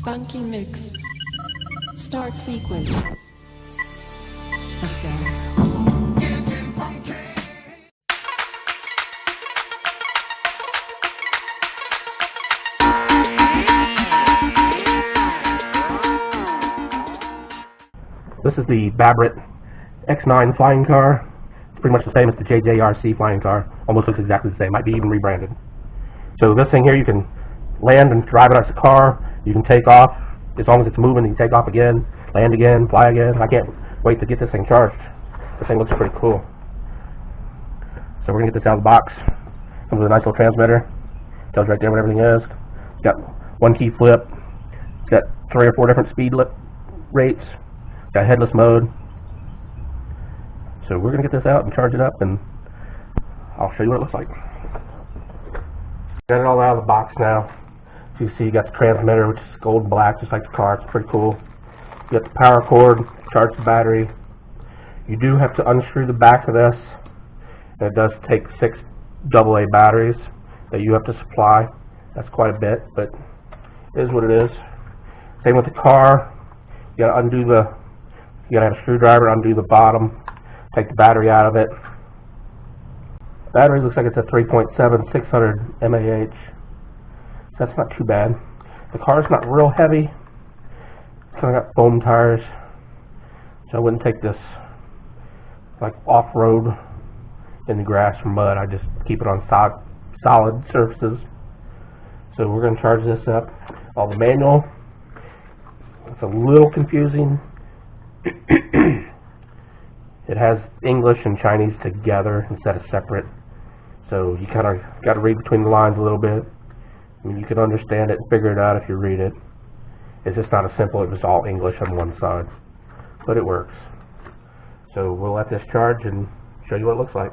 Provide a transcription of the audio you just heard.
Funky mix. Start sequence. Let's go. This is the Babrit X9 flying car. It's pretty much the same as the JJRC flying car. Almost looks exactly the same. Might be even rebranded. So this thing here, you can land and drive it as a car. You can take off. As long as it's moving, you can take off again, land again, fly again. I can't wait to get this thing charged. This thing looks pretty cool. So we're going to get this out of the box. Comes with a nice little transmitter. Tells you right there what everything is. It's got one key flip. It's got 3 or 4 different speed rates. Got headless mode. So we're going to get this out and charge it up, and I'll show you what it looks like. Got it all out of the box now. So you see you got the transmitter, which is gold and black, just like the car. It's pretty cool. You got the power cord, charge the battery. You do have to unscrew the back of this. And it does take 6 AA batteries that you have to supply. That's quite a bit, but it is what it is. Same with the car. You got to undo the. You got to have a screwdriver, undo the bottom, take the battery out of it. Battery looks like it's a 3.7 600 mAh. That's not too bad. The car's not real heavy. It's kind of got foam tires, so I wouldn't take this like off-road in the grass or mud. I just keep it on solid surfaces. So we're going to charge this up. All the manual. It's a little confusing. It has English and Chinese together instead of separate. So you kind of got to read between the lines a little bit. I mean, you can understand it and figure it out if you read it. It's just not as simple if it's all English on one side. But it works. So we'll let this charge and show you what it looks like.